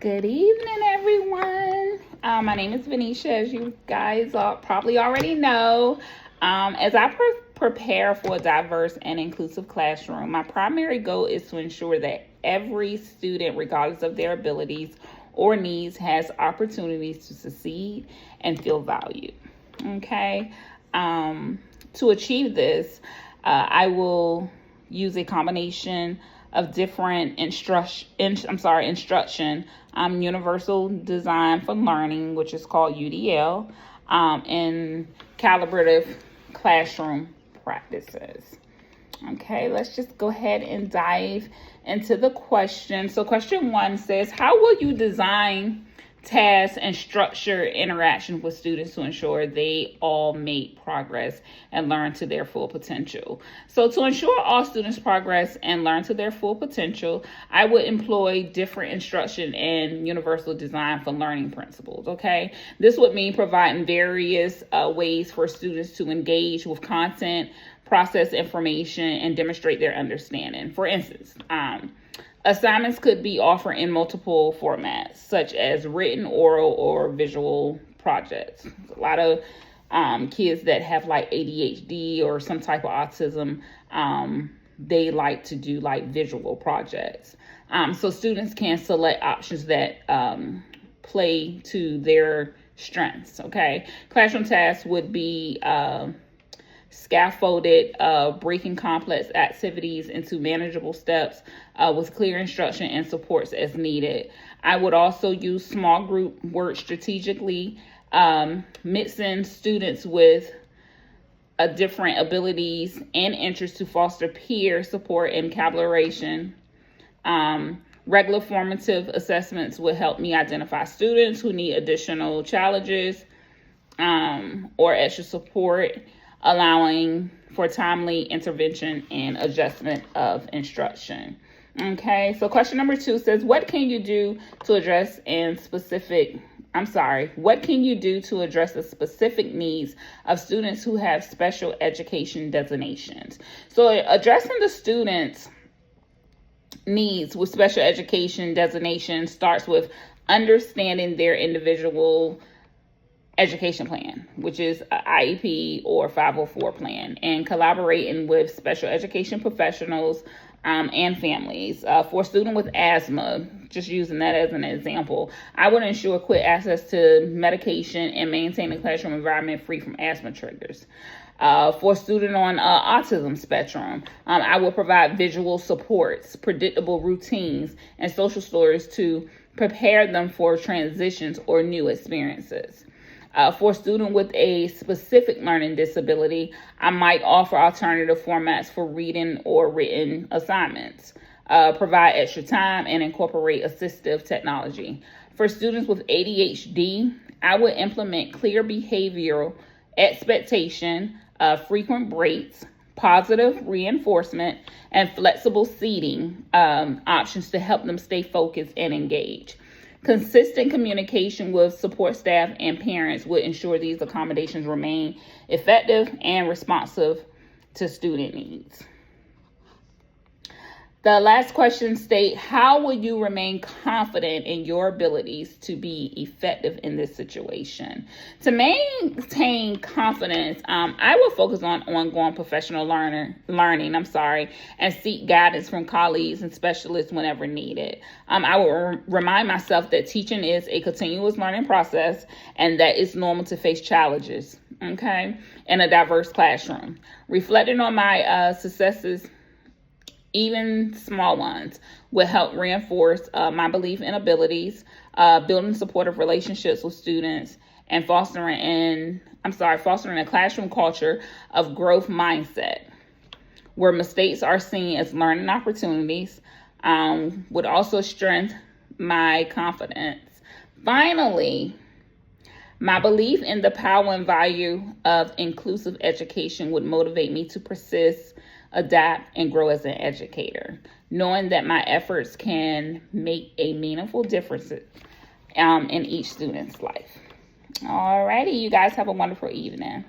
Good evening, everyone. My name is Venetia, as you guys probably already know. As I prepare for a diverse and inclusive classroom, my primary goal is to ensure that every student, regardless of their abilities or needs, has opportunities to succeed and feel valued. Okay. To achieve this, I will use a combination of different instruction, universal design for learning, which is called UDL, and calibrative classroom practices. Okay, let's just go ahead and dive into the question. So question 1 says, how will you design tasks and structure interaction with students to ensure they all make progress and learn to their full potential? So to ensure all students progress and learn to their full potential, I would employ different instruction and universal design for learning principles. Okay, this would mean providing various ways for students to engage with content, process information, and demonstrate their understanding. For instance, assignments could be offered in multiple formats, such as written, oral, or visual projects. A lot of kids that have like ADHD or some type of autism, they like to do like visual projects. So students can select options that play to their strengths. Okay, classroom tasks would be scaffolded, breaking complex activities into manageable steps with clear instruction and supports as needed. I would also use small group work strategically, mixing students with different abilities and interests to foster peer support and collaboration. Regular formative assessments would help me identify students who need additional challenges or extra support, allowing for timely intervention and adjustment of instruction. Okay, so question number 2 says, what can you do to address the specific needs of students who have special education designations? So addressing the students' needs with special education designation starts with understanding their individual education plan, which is an IEP or 504 plan, and collaborating with special education professionals and families. For a student with asthma, just using that as an example, I would ensure quick access to medication and maintain a classroom environment free from asthma triggers. For a student on autism spectrum, I will provide visual supports, predictable routines, and social stories to prepare them for transitions or new experiences. For a student with a specific learning disability, I might offer alternative formats for reading or written assignments, provide extra time, and incorporate assistive technology. For students with ADHD, I would implement clear behavioral expectation, frequent breaks, positive reinforcement, and flexible seating options to help them stay focused and engaged. Consistent communication with support staff and parents would ensure these accommodations remain effective and responsive to student needs. The last question states, how will you remain confident in your abilities to be effective in this situation? To maintain confidence, I will focus on ongoing professional learning, and seek guidance from colleagues and specialists whenever needed. I will remind myself that teaching is a continuous learning process and that it's normal to face challenges, okay, in a diverse classroom. Reflecting on my successes, even small ones, will help reinforce my belief in abilities, building supportive relationships with students, and fostering a classroom culture of growth mindset, where mistakes are seen as learning opportunities, would also strengthen my confidence. Finally, my belief in the power and value of inclusive education would motivate me to persist, adapt, and grow as an educator, knowing that my efforts can make a meaningful difference in each student's life. Alrighty, you guys have a wonderful evening.